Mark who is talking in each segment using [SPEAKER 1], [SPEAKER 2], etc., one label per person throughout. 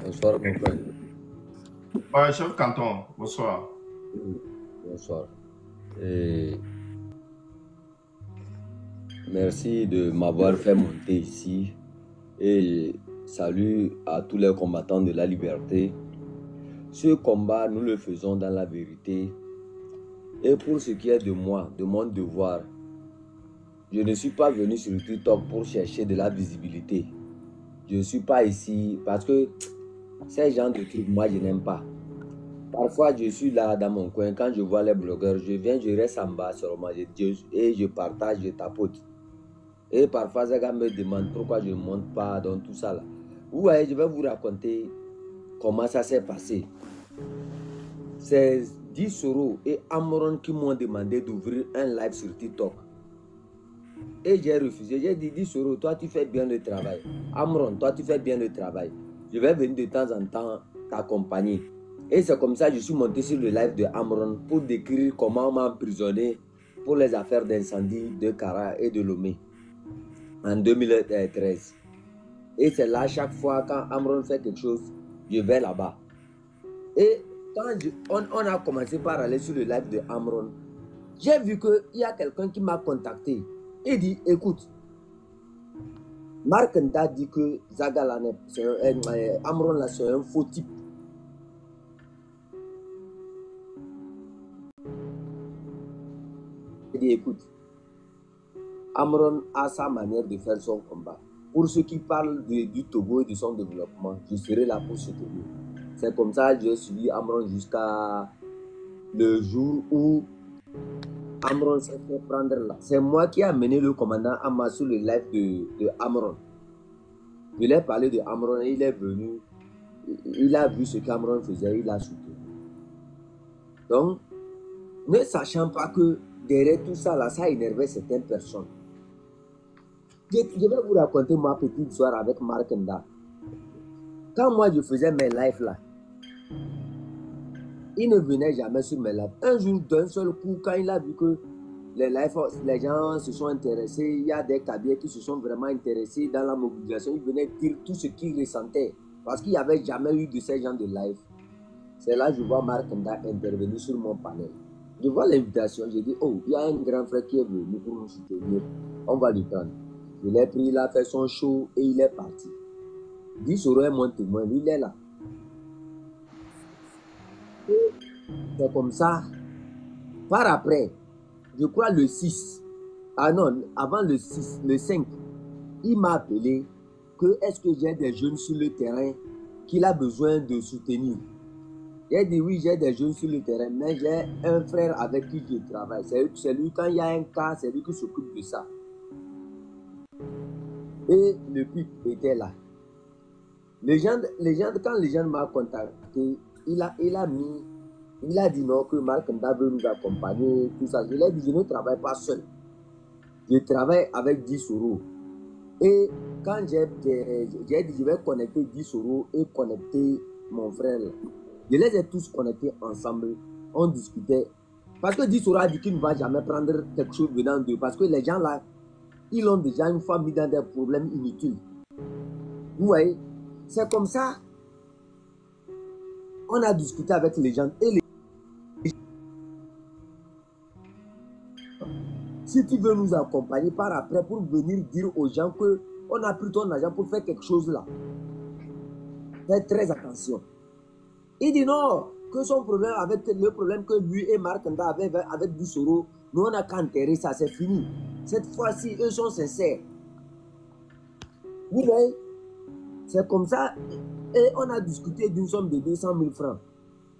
[SPEAKER 1] Bonsoir, mon frère.
[SPEAKER 2] Ouais, chef Canton, bonsoir.
[SPEAKER 1] Bonsoir. Et merci de m'avoir fait monter ici. Et salut à tous les combattants de la liberté. Ce combat, nous le faisons dans la vérité. Et pour ce qui est de moi, de mon devoir, je ne suis pas venu sur TikTok pour chercher de la visibilité. Je ne suis pas ici parce que ces gens de trucs, moi, je n'aime pas. Parfois, je suis là dans mon coin. Quand je vois les blogueurs, je viens, je reste en bas seulement. Et je partage, je tapote. Et parfois, ces gars me demandent pourquoi je ne monte pas dans tout ça là. Vous voyez, je vais vous raconter comment ça s'est passé. C'est 10 euros et Amron qui m'ont demandé d'ouvrir un live sur TikTok. Et j'ai refusé. J'ai dit 10 euros, toi tu fais bien le travail. Amron, toi tu fais bien le travail. Je vais venir de temps en temps t'accompagner. Et c'est comme ça que je suis monté sur le live de Amron pour décrire comment on m'a emprisonné pour les affaires d'incendie de Kara et de Lomé en 2013. Et c'est là, chaque fois, quand Amron fait quelque chose, je vais là-bas. Et quand on a commencé par aller sur le live de Amron, j'ai vu qu'il y a quelqu'un qui m'a contacté. Il dit, écoute, Marc Nda dit que Zagala, Amron là, c'est un faux type. Il dit, écoute, Amron a sa manière de faire son combat. Pour ceux qui parlent du Togo et de son développement, je serai là pour soutenir. C'est comme ça que j'ai suivi Amron jusqu'à le jour où Amron s'est fait prendre là. C'est moi qui ai amené le commandant Amma sur le live de Amron. Je lui ai parlé de Amron et il est venu. Il a vu ce qu'Amron faisait, il a soutenu. Donc, ne sachant pas que derrière tout ça, là, ça énervait certaines personnes. Je vais vous raconter ma petite histoire avec Marc Nda. Quand moi je faisais mes lives là, il ne venait jamais sur mes lives. Un jour, d'un seul coup, quand il a vu que les gens se sont intéressés, il y a des cadets qui se sont vraiment intéressés dans la mobilisation, il venait dire tout ce qu'il ressentait. Parce qu'il n'y avait jamais eu de ces gens de live. C'est là que je vois Marc Nda intervenir sur mon panel. Je vois l'invitation, je dis, oh, il y a un grand frère qui est venu pour nous soutenir. On va lui prendre. Je l'ai pris, il a fait son show et il est parti. 10 euros est mon témoin, lui, il est là. C'est comme ça. Par après, je crois le 6. Ah non, avant le 6, le 5, il m'a appelé que est-ce que j'ai des jeunes sur le terrain qu'il a besoin de soutenir. J'ai dit oui, j'ai des jeunes sur le terrain, mais j'ai un frère avec qui je travaille. C'est lui, quand il y a un cas, c'est lui qui s'occupe de ça. Et le pic était là. Quand les gens m'ont contacté, il a dit non, que Marc Nda veut nous accompagner, tout ça. Je lui ai dit, je ne travaille pas seul. Je travaille avec 10 euros. Et quand j'ai dit, je vais connecter 10 euros et connecter mon frère. Je les ai tous connectés ensemble. On discutait. Parce que 10 euros a dit qu'il ne va jamais prendre quelque chose venant d'eux. Parce que les gens là, ils ont déjà une fois mis dans des problèmes inutiles. Vous voyez, c'est comme ça. On a discuté avec les gens. Et si tu veux nous accompagner par après pour venir dire aux gens qu'on a pris ton argent pour faire quelque chose là, faites très attention. Il dit non, que son problème avec le problème que lui et Marc Nda avaient avec 10 euros, nous on n'a qu'à enterrer ça, c'est fini. Cette fois-ci, eux sont sincères. Vous voyez, c'est comme ça. Et on a discuté d'une somme de 200 000 francs.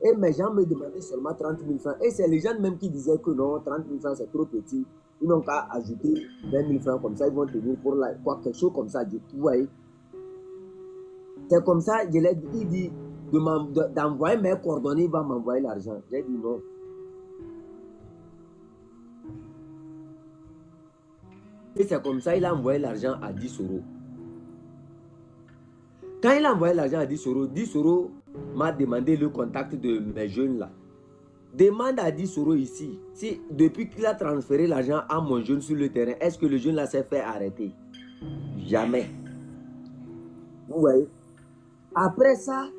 [SPEAKER 1] Et mes gens me demandaient seulement 30 000 francs. Et c'est les gens même qui disaient que non, 30 000 francs c'est trop petit. Ils n'ont qu'à ajouter 20 000 francs comme ça, ils vont tenir pour quelque chose comme ça. Vous voyez, c'est comme ça, je l'ai dit, il dit d'envoyer mes coordonnées, il va m'envoyer l'argent. J'ai dit non. Et c'est comme ça, il a envoyé l'argent à 10 euros. Quand il a envoyé l'argent à 10 euros m'a demandé le contact de mes jeunes là. Demande à 10 euros ici, si depuis qu'il a transféré l'argent à mon jeune sur le terrain, est-ce que le jeune là s'est fait arrêter? Jamais. Vous voyez? Après ça,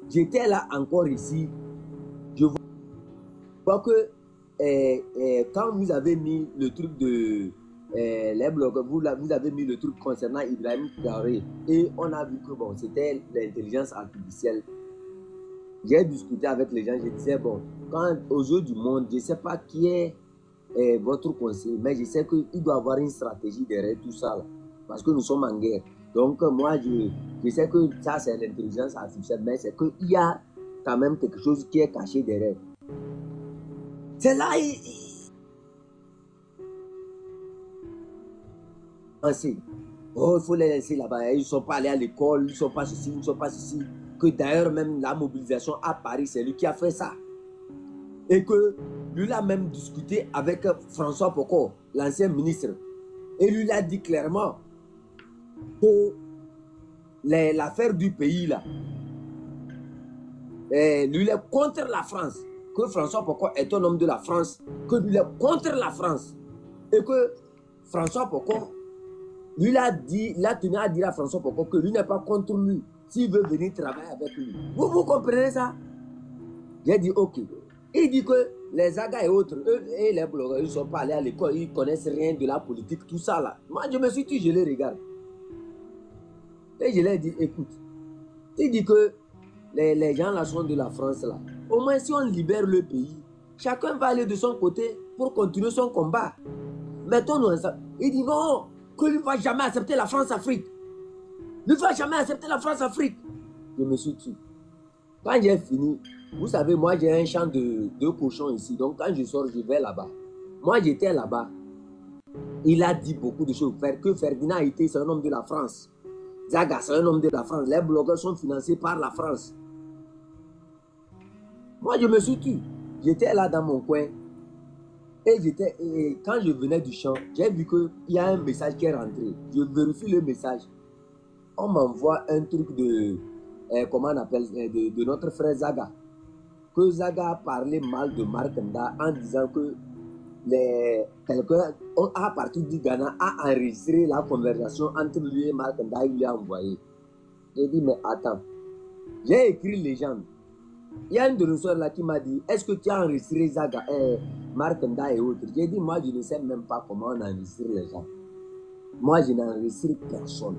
[SPEAKER 1] j'étais là encore ici. Je vois que quand vous avez mis le truc de les blogs, vous avez mis le truc concernant Ibrahim Traoré et on a vu que bon, c'était l'intelligence artificielle. J'ai discuté avec les gens, je disais bon, quand aux yeux du monde, je ne sais pas qui est votre conseiller, mais je sais qu'il doit avoir une stratégie derrière tout ça là, parce que nous sommes en guerre. Donc moi, je sais que ça c'est l'intelligence artificielle, mais c'est qu'il y a quand même quelque chose qui est caché derrière. C'est là, oh, il faut les laisser là-bas. Ils ne sont pas allés à l'école, ils ne sont pas ceci, ils ne sont pas ceci. Que d'ailleurs, même la mobilisation à Paris, c'est lui qui a fait ça. Et que lui a même discuté avec François Pokor, l'ancien ministre. Et lui a dit clairement que l'affaire du pays, là, lui est contre la France. Que François Pokor est un homme de la France. Que lui est contre la France. Et que François Pokor, lui a tenu à dire à François Pokor que lui n'est pas contre lui. S'il veut venir travailler avec lui. Vous comprenez ça? J'ai dit ok. Il dit que les Zaga et autres, eux et les blogueurs, ils ne sont pas allés à l'école, ils ne connaissent rien de la politique, tout ça là. Moi, je me suis dit, je les regarde. Et je leur ai dit, écoute, il dit que les gens là sont de la France là. Au moins, si on libère le pays, chacun va aller de son côté pour continuer son combat. Mettons-nous ensemble. Il dit non, que lui ne va jamais accepter la France-Afrique. Il ne va jamais accepter la France-Afrique. Je me suis tué. Quand j'ai fini, vous savez, moi j'ai un champ de cochons ici. Donc quand je sors, je vais là-bas. Moi j'étais là-bas. Il a dit beaucoup de choses. Que Ferdinand Haïté, c'est un homme de la France. Zaga, c'est un homme de la France. Les blogueurs sont financés par la France. Moi je me suis tué. J'étais là dans mon coin. Et quand je venais du champ, j'ai vu qu'il y a un message qui est rentré. Je vérifie le message. On m'envoie un truc de, comment on appelle, de notre frère Zaga. Que Zaga a parlé mal de Markanda en disant que quelqu'un, à partir du Ghana, a enregistré la conversation entre lui et Markanda, il lui a envoyé. J'ai dit, mais attends, j'ai écrit légende. Il y a une de nos soeurs là qui m'a dit, est-ce que tu as enregistré Zaga, Markanda et autres? J'ai dit, moi je ne sais même pas comment on enregistre les gens. Moi je n'enregistre personne.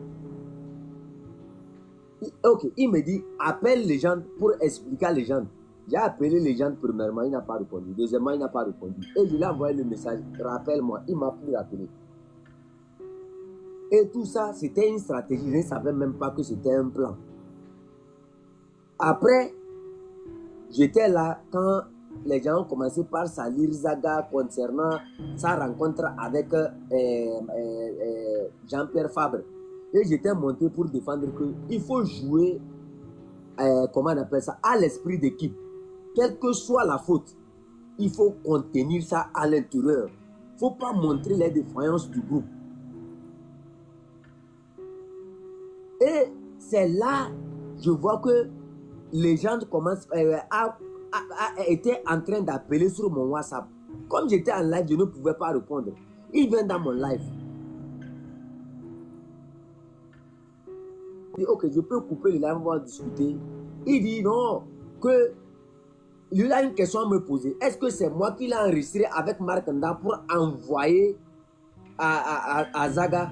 [SPEAKER 1] Ok, il me dit, appelle les gens pour expliquer les gens. J'ai appelé les gens premièrement, il n'a pas répondu. Deuxièmement, il n'a pas répondu. Et je lui ai envoyé le message, rappelle-moi, il m'a plus rappelé. Et tout ça, c'était une stratégie, je ne savais même pas que c'était un plan. Après, j'étais là quand les gens ont commencé par salir Zaga concernant sa rencontre avec Jean-Pierre Fabre. Et j'étais monté pour défendre qu'il faut jouer, comment on appelle ça, à l'esprit d'équipe. Quelle que soit la faute, il faut contenir ça à l'intérieur. Il ne faut pas montrer les défaillances du groupe. Et c'est là, je vois que les gens commencent étaient en train d'appeler sur mon WhatsApp. Comme j'étais en live, je ne pouvais pas répondre. Il vient dans mon live. Il dit, ok, je peux couper le live, on va discuter. Il dit non, que il a une question à me poser. Est-ce que c'est moi qui l'ai enregistré avec Markanda pour envoyer à Zaga?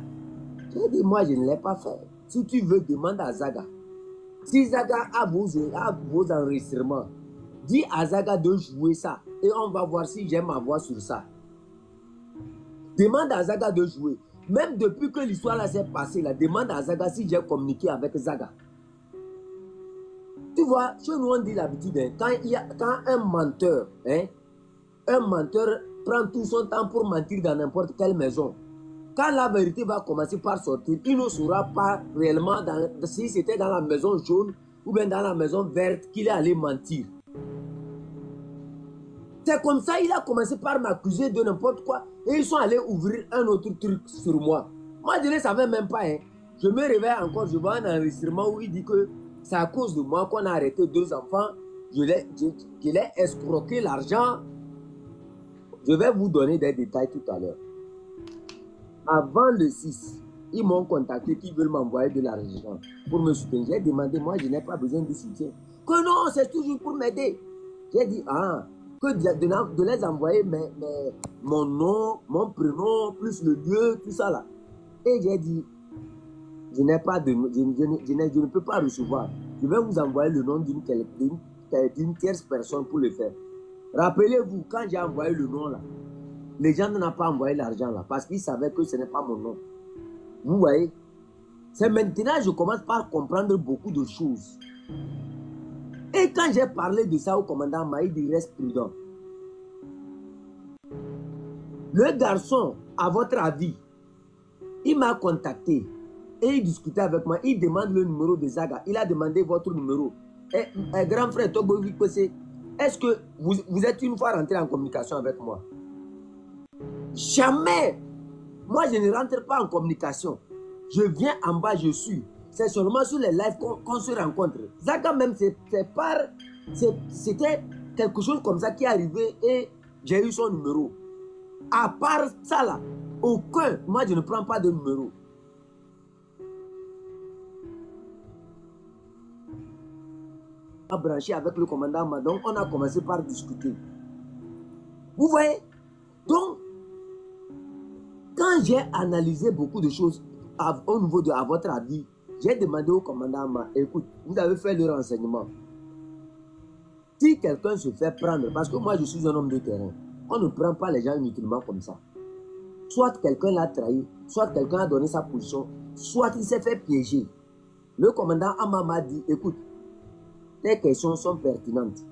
[SPEAKER 1] J'ai dit, moi, je ne l'ai pas fait. Si tu veux, demande à Zaga. Si Zaga a vos enregistrements, dis à Zaga de jouer ça. Et on va voir si j'aime ma voix sur ça. Demande à Zaga de jouer. Même depuis que l'histoire là s'est passée, là, demande à Zaga si j'ai communiqué avec Zaga. Tu vois, chez nous on dit l'habitude, hein, quand un menteur prend tout son temps pour mentir dans n'importe quelle maison, quand la vérité va commencer par sortir, il ne saura pas réellement si c'était dans la maison jaune ou bien dans la maison verte qu'il est allé mentir. C'est comme ça il a commencé par m'accuser de n'importe quoi et ils sont allés ouvrir un autre truc sur moi. Moi je ne savais même pas. Hein. Je me réveille encore, je vois un enregistrement où il dit que c'est à cause de moi qu'on a arrêté 2 enfants
[SPEAKER 3] je l'ai escroqué l'argent. Je vais vous donner des détails tout à l'heure. Avant le 6, ils m'ont contacté qui veulent m'envoyer de l'argent pour me soutenir. J'ai demandé, moi, je n'ai pas besoin de soutien. Que non, c'est toujours pour m'aider. J'ai dit, que de les envoyer mon nom, mon prénom, plus le lieu, tout ça là. Et j'ai dit, je ne peux pas recevoir. Je vais vous envoyer le nom d'une tierce personne pour le faire. Rappelez-vous, quand j'ai envoyé le nom là, les gens n'ont pas envoyé l'argent là parce qu'ils savaient que ce n'est pas mon nom. Vous voyez? C'est maintenant que je commence par comprendre beaucoup de choses. Et quand j'ai parlé de ça au commandant Maïd, il reste prudent. Le garçon, à votre avis, il m'a contacté et il discutait avec moi. Il demande le numéro de Zaga. Il a demandé votre numéro. Et grand frère Togo, est-ce que vous êtes une fois rentré en communication avec moi? Jamais. Moi, je ne rentre pas en communication. Je viens en bas, je suis. C'est seulement sur les lives qu'on se rencontre. Zaga même, c'était quelque chose comme ça qui est arrivé et j'ai eu son numéro. À part ça là, aucun, moi je ne prends pas de numéro. On a branché avec le commandant Madon, on a commencé par discuter. Vous voyez? Donc, quand j'ai analysé beaucoup de choses au niveau de votre avis, j'ai demandé au commandant Madon, écoute, vous avez fait le renseignement. Si quelqu'un se fait prendre, parce que moi je suis un homme de terrain, on ne prend pas les gens inutilement comme ça. Soit quelqu'un l'a trahi, soit quelqu'un a donné sa position, soit il s'est fait piéger. Le commandant Amma m'a dit, écoute, les questions sont pertinentes.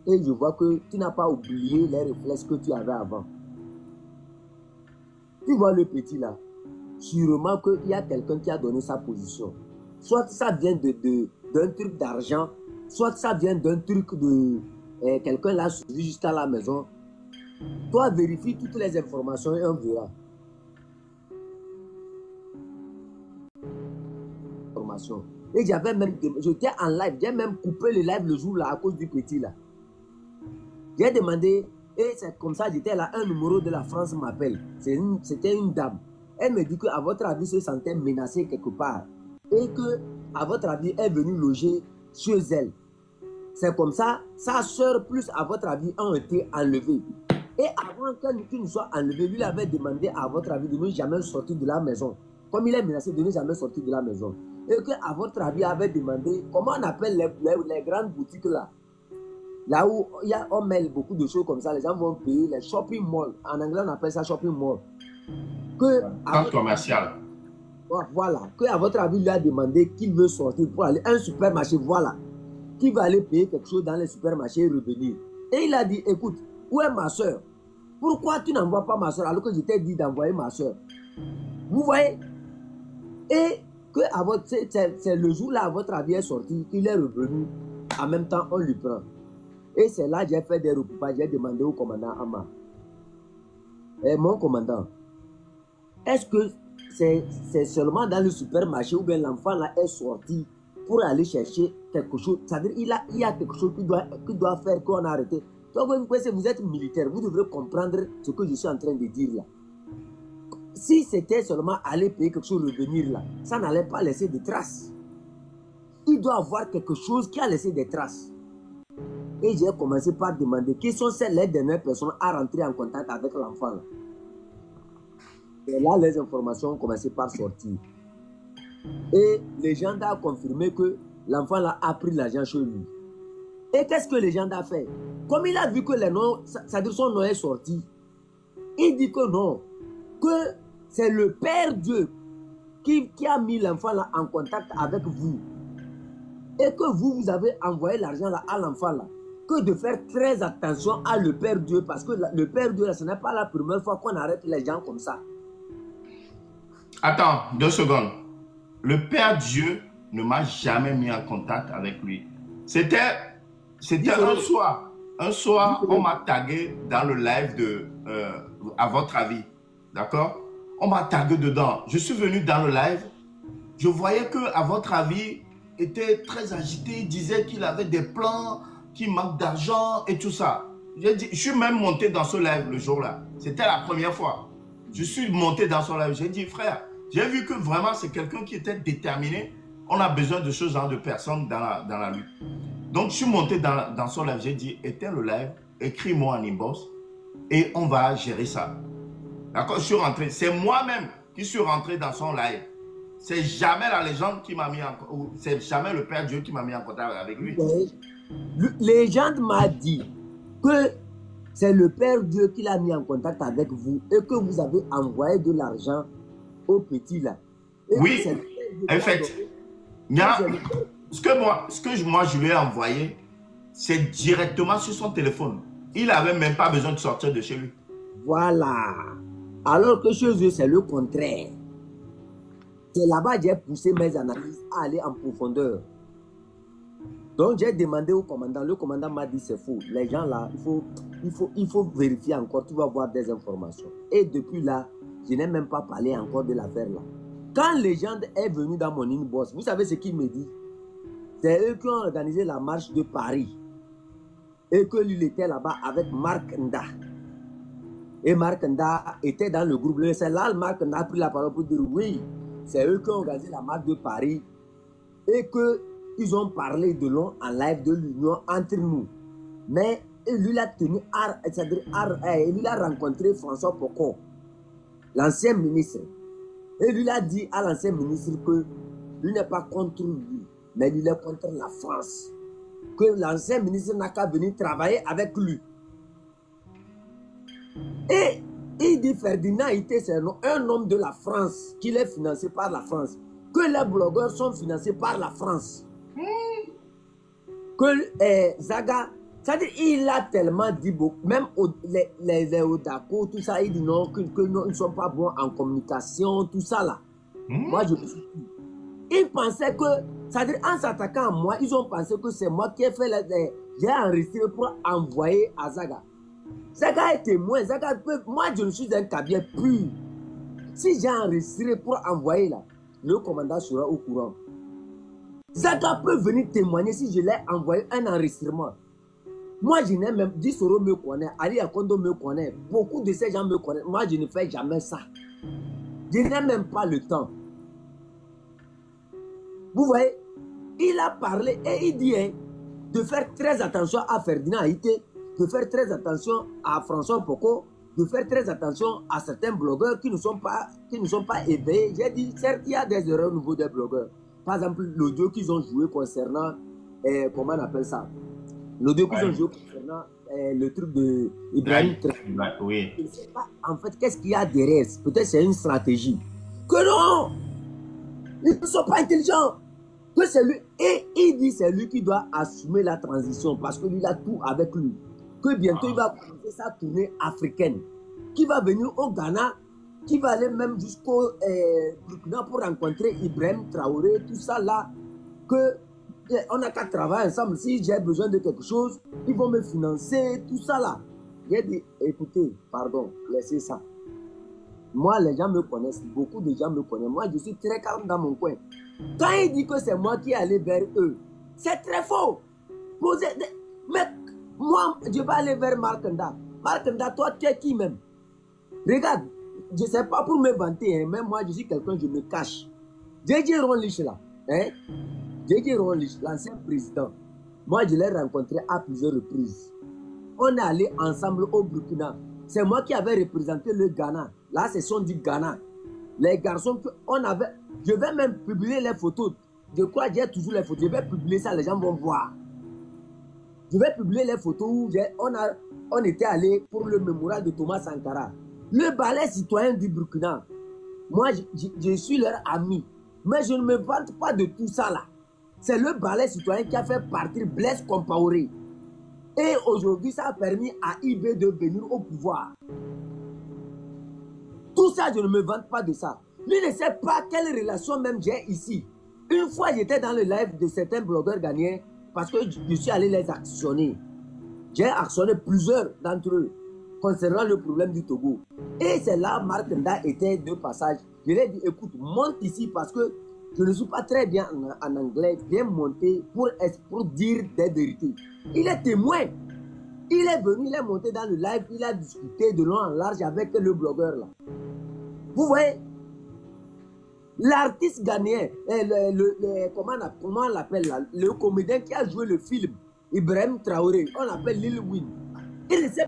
[SPEAKER 3] Et je vois que tu n'as pas oublié les réflexes que tu avais avant. Tu vois le petit là, sûrement qu'il y a quelqu'un qui a donné sa position. Soit ça vient d'un truc d'argent, soit ça vient d'un truc de... quelqu'un l'a suivi jusqu'à la maison. Toi, vérifie toutes les informations et on verra. Et j'avais même... J'étais en live, j'ai même coupé le live le jour là à cause du petit là. J'ai demandé, et c'est comme ça, j'étais là, un numéro de la France m'appelle. C'était une dame. Elle me dit qu'à votre avis, se sentait menacée quelque part. Et que, à votre avis, elle est venue loger chez elle. C'est comme ça, sa soeur plus, à votre avis, ont été enlevés. Et avant qu'il ne soit enlevé, lui avait demandé, à votre avis, de ne jamais sortir de la maison. Comme il est menacé de ne jamais sortir de la maison. Et qu'à votre avis, avait demandé, comment on appelle les grandes boutiques là? Là où on met beaucoup de choses comme ça, les gens vont payer, les shopping malls. En anglais, on appelle ça shopping mall.
[SPEAKER 2] Centre commercial.
[SPEAKER 3] Voilà. À votre avis, lui a demandé qu'il veut sortir pour aller à un supermarché, voilà. Qui va aller payer quelque chose dans les supermarchés et revenir. Et il a dit, écoute, où est ma soeur? Pourquoi tu n'envoies pas ma soeur alors que je t'ai dit d'envoyer ma soeur? Vous voyez? Et que c'est le jour là, à votre avis, est sorti, qu'il est revenu. En même temps, on lui prend. Et c'est là que j'ai fait des recoupages. J'ai demandé au commandant Amma. Mon commandant, est-ce que c'est seulement dans le supermarché où bien l'enfant là est sorti pour aller chercher quelque chose? C'est-à-dire il y a quelque chose qu'il doit faire qu'on a arrêté. Donc vous êtes militaire, vous devrez comprendre ce que je suis en train de dire là. Si c'était seulement aller payer quelque chose, revenir là, ça n'allait pas laisser de traces. Il doit avoir quelque chose qui a laissé des traces. Et j'ai commencé par demander qui sont les dernières personnes à rentrer en contact avec l'enfant. Et là, les informations ont commencé par sortir. Et les gens ont confirmé que l'enfant a pris l'argent chez lui. Et qu'est-ce que les gens ont fait? Comme il a vu que les noms, c'est-à-dire son nom est sorti, il dit que non, que c'est le Père Dieu qui a mis l'enfant là en contact avec vous. Et que vous avez envoyé l'argent là à l'enfant là. Que de faire très attention à le Père Dieu, parce que le Père Dieu là, ce n'est pas la première fois qu'on arrête les gens comme ça.
[SPEAKER 2] Attends, 2 secondes. Le Père Dieu ne m'a jamais mis en contact avec lui. C'était un soir. Un soir, on m'a tagué dans le live de à votre avis. D'accord? On m'a tagué dedans. Je suis venu dans le live. Je voyais que à votre avis était très agité. Il disait qu'il avait des plans, qui manque d'argent et tout ça. Je suis même monté dans ce live le jour-là. C'était la première fois. Je suis monté dans son live. J'ai dit, frère, j'ai vu que vraiment c'est quelqu'un qui était déterminé. On a besoin de ce genre de personnes dans la lutte. Donc, je suis monté dans son live. J'ai dit, éteins le live, écris-moi en inbox et on va gérer ça. D'accord? Je suis rentré. C'est moi-même qui suis rentré dans son live. C'est jamais la légende qui m'a mis en contact. C'est jamais le Père Dieu qui m'a mis en contact avec lui.
[SPEAKER 3] Légende m'a dit que c'est le Père Dieu qui l'a mis en contact avec vous et que vous avez envoyé de l'argent au petit là. Et
[SPEAKER 2] oui, en fait, ce que moi je lui ai envoyé, c'est directement sur son téléphone. Il n'avait même pas besoin de sortir de chez lui.
[SPEAKER 3] Voilà. Alors que chez eux, c'est le contraire. C'est là-bas que j'ai poussé mes analyses à aller en profondeur. Donc j'ai demandé au commandant. Le commandant m'a dit c'est faux. Les gens là, il faut vérifier encore. Tu vas voir des informations. Et depuis là, je n'ai même pas parlé encore de l'affaire là. Quand Légende est venu dans mon inbox, vous savez ce qu'il me dit? C'est eux qui ont organisé la marche de Paris. Et que lui était là-bas avec Marc Nda. Et Marc Nda était dans le groupe. C'est là que Marc Nda a pris la parole pour dire oui, c'est eux qui ont organisé la marche de Paris. Et qu'ils ont parlé de long en live de l'union entre nous. Mais lui il a tenu, il a rencontré François Pocon, l'ancien ministre. Et lui a dit à l'ancien ministre que lui n'est pas contre lui, mais il est contre la France. Que l'ancien ministre n'a qu'à venir travailler avec lui. Et il dit Ferdinand Ité, c'est un homme de la France, qu'il est financé par la France. Que les blogueurs sont financés par la France. Que Zaga, c'est-à-dire il a tellement dit beaucoup, même les Odako, tout ça, il dit non, que non, ils ne sont pas bons en communication, tout ça là. Moi, je me suis dit. Ils pensaient que, c'est-à-dire en s'attaquant à moi, ils ont pensé que c'est moi qui ai fait j'ai enregistré pour envoyer à Zaga. Zaga est témoin, Zaga peut, moi je suis un cabinet pur. Si j'ai enregistré pour envoyer là, le commandant sera au courant. Zaga peut venir témoigner si je l'ai envoyé un enregistrement. Moi je n'ai même, Dissoro me connaît, Ali Akondo me connaît, beaucoup de ces gens me connaissent. Moi je ne fais jamais ça. Je n'ai même pas le temps. Vous voyez, il a parlé et il dit hein, de faire très attention à Ferdinand Ité, de faire très attention à François Pocon, de faire très attention à certains blogueurs qui ne sont pas éveillés. J'ai dit, certes, il y a des erreurs au niveau des blogueurs. Par exemple, l'audio qu'ils ont joué concernant, comment on appelle ça? L'audio qu'ils ont joué concernant le truc de Ibrahim.
[SPEAKER 2] Oui.
[SPEAKER 3] Je ne sais pas, en fait, qu'est-ce qu'il y a derrière? Peut-être c'est une stratégie. Que non! Ils ne sont pas intelligents. Que c'est lui, et il dit c'est lui qui doit assumer la transition parce que lui il a tout avec lui. Que bientôt il va commencer sa tournée africaine, qui va venir au Ghana, qui va aller même jusqu'au Burkina pour rencontrer Ibrahim Traoré, tout ça là, que on n'a qu'à travailler ensemble. Si j'ai besoin de quelque chose, ils vont me financer, tout ça là. J'ai dit, écoutez, pardon, laissez ça. Moi, les gens me connaissent, beaucoup de gens me connaissent. Moi, je suis très calme dans mon coin. Quand il dit que c'est moi qui allais vers eux, c'est très faux. Mais moi, je vais aller vers Markanda. Markanda, toi, tu es qui même? Regarde, je ne sais pas pour me vanter, hein, mais moi, je suis quelqu'un, je me cache. JJ Ronlich là, hein? JJ Ronlich, l'ancien président, moi, je l'ai rencontré à plusieurs reprises. On est allé ensemble au Burkina. C'est moi qui avais représenté le Ghana. Là, c'est son du Ghana. Les garçons qu'on avait... Je vais même publier les photos. Je crois que j'ai toujours les photos. Je vais publier ça, les gens vont voir. Je vais publier les photos où on était allé pour le mémorial de Thomas Sankara. Le ballet citoyen du Burkina. Moi, je suis leur ami. Mais je ne me vante pas de tout ça là. C'est le ballet citoyen qui a fait partir Blaise Compaoré. Et aujourd'hui, ça a permis à IB de venir au pouvoir. Tout ça, je ne me vante pas de ça. Lui ne sait pas quelle relation même j'ai ici. Une fois, j'étais dans le live de certains blogueurs ghanéens parce que je suis allé les actionner. J'ai actionné plusieurs d'entre eux concernant le problème du Togo. Et c'est là Marc Nda était de passage. Je lui ai dit, écoute, monte ici parce que Je ne suis pas très bien en anglais, bien monté pour dire des vérités. Il est témoin. Il est venu, il est monté dans le live, il a discuté de long en large avec le blogueur là. Vous voyez, l'artiste ghanéen, comment on l'appelle là, le comédien qui a joué le film, Ibrahim Traoré, on l'appelle Lil Win. Il ne sait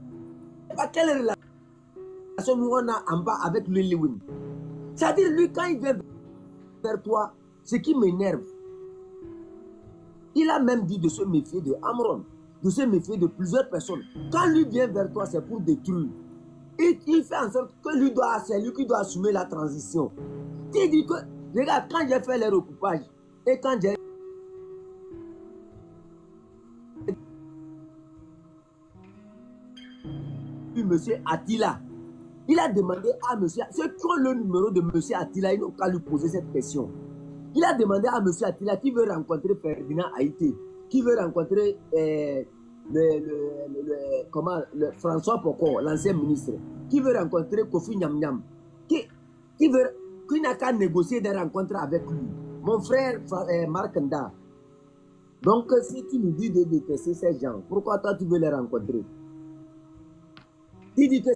[SPEAKER 3] pas quelle relation nous on a en bas avec Lil Win. C'est-à-dire, lui, quand il vient vers toi, ce qui m'énerve, il a même dit de se méfier de Amron, de se méfier de plusieurs personnes. Quand lui vient vers toi, c'est pour détruire. Il fait en sorte que c'est lui qui doit assumer la transition. Il dit que, regarde, quand j'ai fait les recoupages, et quand j'ai vu monsieur Attila, il a demandé à monsieur, ceux qui ont le numéro de monsieur Attila, ils n'ont qu'à lui poser cette question. Il a demandé à monsieur Attila qui veut rencontrer Ferdinand Haïté, qui veut rencontrer François Poko, l'ancien ministre, qui veut rencontrer Kofi Nyam Nyam, qui n'a qu'à négocier des rencontres avec lui. Mon frère Marc Nda. Donc, si tu nous dis de détester ces gens, pourquoi toi tu veux les rencontrer? Il dit que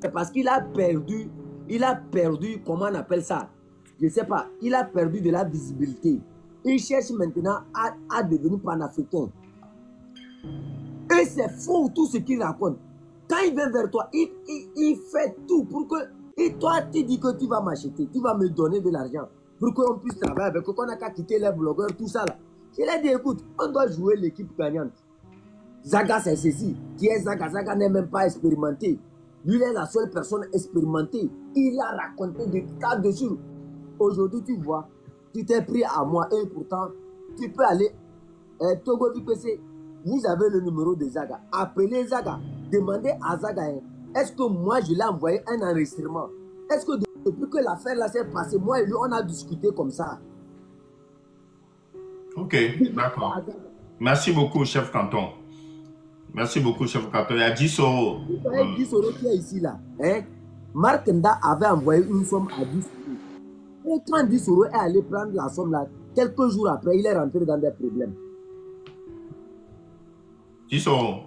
[SPEAKER 3] c'est parce qu'il a perdu, comment on appelle ça? Je ne sais pas, il a perdu de la visibilité. Il cherche maintenant à devenir panafricain. Et c'est faux tout ce qu'il raconte. Quand il vient vers toi, il fait tout pour que... Et toi, tu dis que tu vas m'acheter, tu vas me donner de l'argent pour qu'on puisse travailler avec, qu'on n'a qu'à quitter les blogueurs, tout ça là. Il a dit, écoute, on doit jouer l'équipe gagnante. Zaga, c'est ceci. Qui est Zaga? Zaga n'est même pas expérimenté. Lui, il est la seule personne expérimentée. Il a raconté des cas dessus. Aujourd'hui, tu vois, tu t'es pris à moi et pourtant, tu peux aller. Togo VPC, vous avez le numéro de Zaga. Appelez Zaga. Demandez à Zaga, est-ce que moi, je l'ai envoyé un enregistrement? Est-ce que depuis que l'affaire là s'est passée, moi et lui, on a discuté comme ça?
[SPEAKER 2] Ok, d'accord. Merci beaucoup, chef canton. Merci beaucoup, chef canton. Il y a 10 euros.
[SPEAKER 3] Vous voyez 10 euros qui est ici là. Hein? Marc Nda avait envoyé une somme à 10 euros. Et quand 10 euros est allé prendre la somme là, quelques jours après, il est rentré dans des problèmes.
[SPEAKER 2] 10 euros.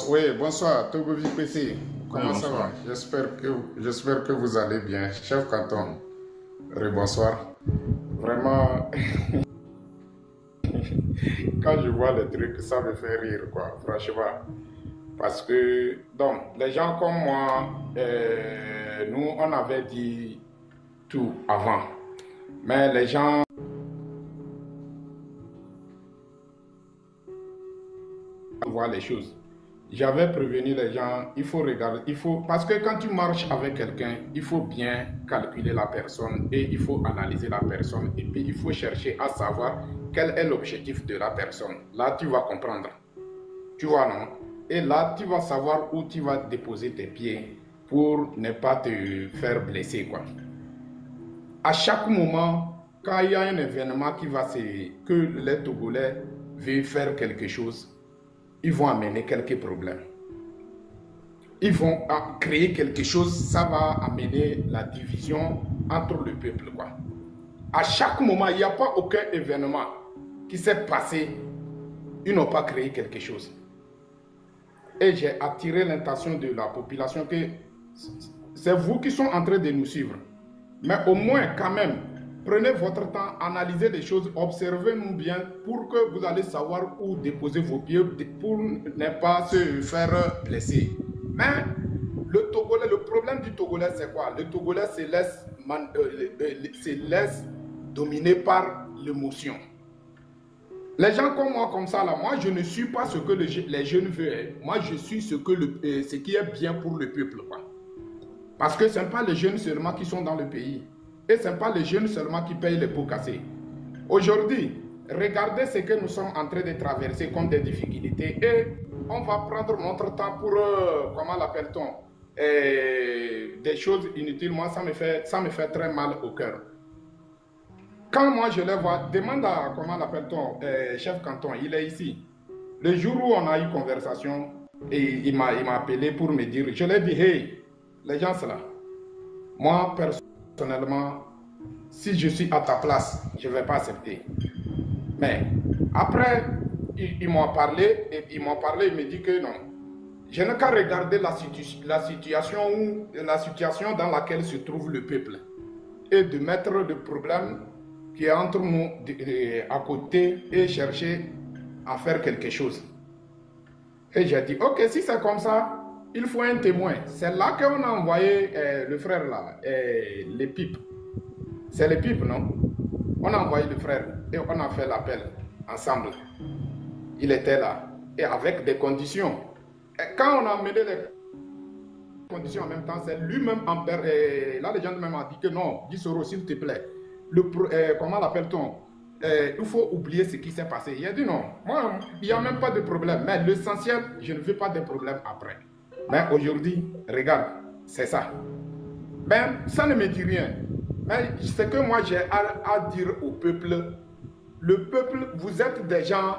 [SPEAKER 4] Oui, bonsoir, Togo VPC. Comment ça va? J'espère que vous allez bien. Chef canton, bonsoir. Vraiment, quand je vois les trucs, ça me fait rire, quoi, franchement. Parce que, donc, les gens comme moi, nous, on avait dit tout avant. Mais les gens... voir les choses. J'avais prévenu les gens, il faut regarder, parce que quand tu marches avec quelqu'un, il faut bien calculer la personne et il faut analyser la personne et puis il faut chercher à savoir quel est l'objectif de la personne. Là, tu vas comprendre. Tu vois, non? Et là, tu vas savoir où tu vas déposer tes pieds pour ne pas te faire blesser, quoi. À chaque moment, quand il y a un événement que les Togolais veulent faire quelque chose, ils vont amener quelques problèmes. Ils vont créer quelque chose, ça va amener la division entre le peuple, quoi. À chaque moment, il n'y a pas aucun événement qui s'est passé, ils n'ont pas créé quelque chose. Et j'ai attiré l'attention de la population que c'est vous qui sont en train de nous suivre. Mais au moins, quand même, prenez votre temps, analysez les choses, observez-nous bien pour que vous allez savoir où déposer vos pieds pour ne pas se faire blesser. Mais le Togolais, le problème du Togolais, c'est quoi? Le Togolais se laisse dominer par l'émotion. Les gens comme moi, comme ça, là, moi, je ne suis pas ce que les jeunes veulent. Moi, je suis ce qui est bien pour le peuple, quoi. Parce que ce n'est pas les jeunes seulement qui sont dans le pays. Et ce n'est pas les jeunes seulement qui payent les pots cassés. Aujourd'hui, regardez ce que nous sommes en train de traverser comme des difficultés. Et on va prendre notre temps pour, comment l'appelle-t-on, des choses inutiles. Moi, ça me fait très mal au cœur. Quand moi je les vois, demande à, comment l'appelle-t-on, chef canton, il est ici. Le jour où on a eu conversation, et il m'a appelé pour me dire, je lui ai dit, hey, les gens là, moi personnellement, si je suis à ta place, je ne vais pas accepter. Mais après, ils m'ont parlé, et ils me disent que non. Je n'ai qu'à regarder la situation dans laquelle se trouve le peuple et de mettre le problème qui est entre nous à côté et chercher à faire quelque chose. Et j'ai dit, ok, si c'est comme ça, il faut un témoin. C'est là qu'on a envoyé le frère là, les pipes. C'est les pipes, non? On a envoyé le frère et on a fait l'appel ensemble. Il était là et avec des conditions. Et quand on a mené les conditions en même temps, c'est lui-même en père. Là, les gens même ont dit que non, Guissoro, s'il te plaît, comment l'appelle-t-on? Il faut oublier ce qui s'est passé. Il a dit non, moi, il n'y a même pas de problème. Mais l'essentiel, je ne veux pas de problème après. Mais aujourd'hui, regarde, c'est ça. Ben, ça ne me dit rien. Mais ce que moi j'ai à dire au peuple, le peuple, vous êtes des gens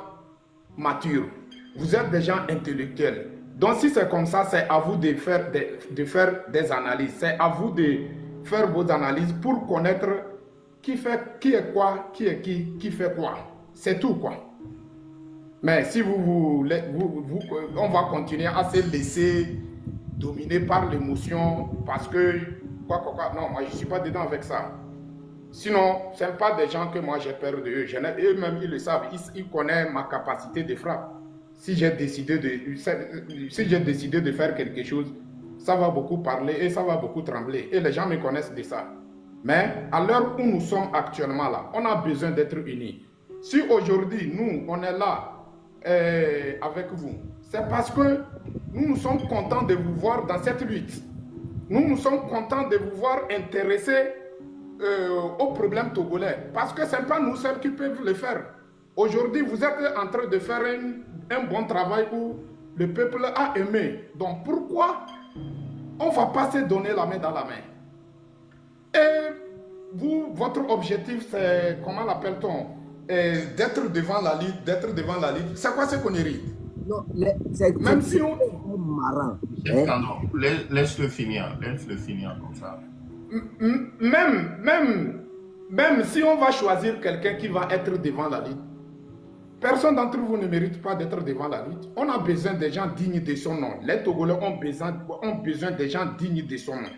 [SPEAKER 4] matures, vous êtes des gens intellectuels. Donc si c'est comme ça, c'est à vous de faire des analyses. C'est à vous de faire vos analyses pour connaître qui est quoi, qui est qui fait quoi. C'est tout quoi. Mais si on va continuer à se laisser dominer par l'émotion parce que quoi, non, moi je ne suis pas dedans avec ça. Sinon, ce ne sont pas des gens que moi j'ai peur de eux. Eux-mêmes, ils le savent, ils connaissent ma capacité de frappe. Si j'ai décidé de faire quelque chose, ça va beaucoup parler et ça va beaucoup trembler. Et les gens me connaissent de ça. Mais à l'heure où nous sommes actuellement là, on a besoin d'être unis. Si aujourd'hui, nous, on est là avec vous, c'est parce que nous sommes contents de vous voir dans cette lutte. Nous sommes contents de vous voir intéressés aux problèmes togolais. Parce que ce n'est pas nous seuls qui peuvent le faire. Aujourd'hui, vous êtes en train de faire un bon travail où le peuple a aimé. Donc pourquoi on ne va pas se donner la main dans la main? Et vous, votre objectif, c'est, comment l'appelle-t-on? D'être devant la lutte. C'est quoi ces conneries?
[SPEAKER 3] Non, c'est
[SPEAKER 4] même si on...
[SPEAKER 3] marrant.
[SPEAKER 2] Laisse-le finir comme ça.
[SPEAKER 4] Même si on va choisir quelqu'un qui va être devant la lutte, personne d'entre vous ne mérite pas d'être devant la lutte. On a besoin des gens dignes de son nom. Les Togolais ont besoin des gens dignes de son nom.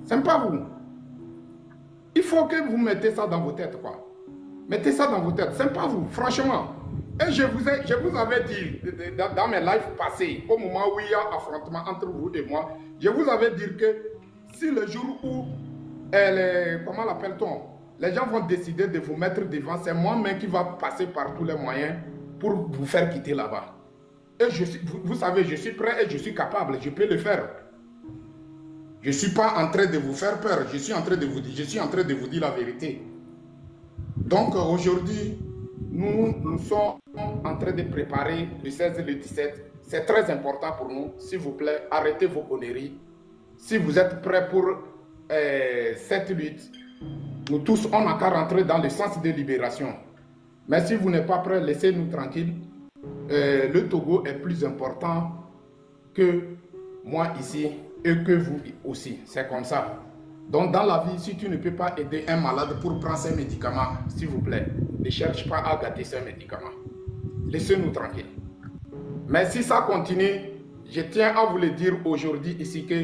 [SPEAKER 4] Ce n'est pas vous. Il faut que vous mettez ça dans vos têtes, quoi. Mettez ça dans vos têtes. Ce n'est pas vous, franchement. Et je vous avais dit dans mes lives passés, au moment où il y a affrontement entre vous et moi, je vous avais dit que si le jour où, comment l'appelle-t-on, les gens vont décider de vous mettre devant, c'est moi-même qui va passer par tous les moyens pour vous faire quitter là-bas. Et vous savez, je suis prêt et je suis capable, je peux le faire. Je ne suis pas en train de vous faire peur, je suis en train de vous dire la vérité. Donc aujourd'hui, nous sommes en train de préparer le 16 et le 17. C'est très important pour nous. S'il vous plaît, arrêtez vos conneries. Si vous êtes prêts pour cette lutte, nous tous, on n'a qu'à rentrer dans le sens de libération. Mais si vous n'êtes pas prêts, laissez-nous tranquilles. Le Togo est plus important que moi ici et que vous aussi. C'est comme ça. Donc dans la vie, si tu ne peux pas aider un malade pour prendre ses médicaments, s'il vous plaît, ne cherche pas à gâter ses médicaments. Laissez-nous tranquilles. Mais si ça continue, je tiens à vous le dire aujourd'hui ici que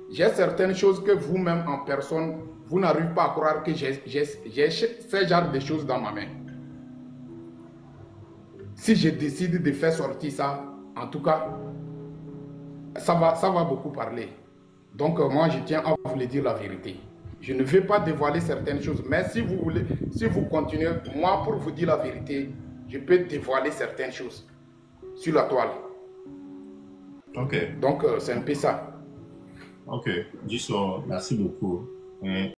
[SPEAKER 4] j'ai certaines choses que vous-même en personne, vous n'arrivez pas à croire que j'ai ce genre de choses dans ma main. Si je décide de faire sortir ça, en tout cas, ça va beaucoup parler. Donc moi, je tiens à vous le dire la vérité. Je ne vais pas dévoiler certaines choses, mais si vous continuez, moi, pour vous dire la vérité, je peux dévoiler certaines choses sur la toile.
[SPEAKER 2] Ok.
[SPEAKER 4] Donc c'est un peu ça.
[SPEAKER 2] Ok. Guissoro, merci beaucoup.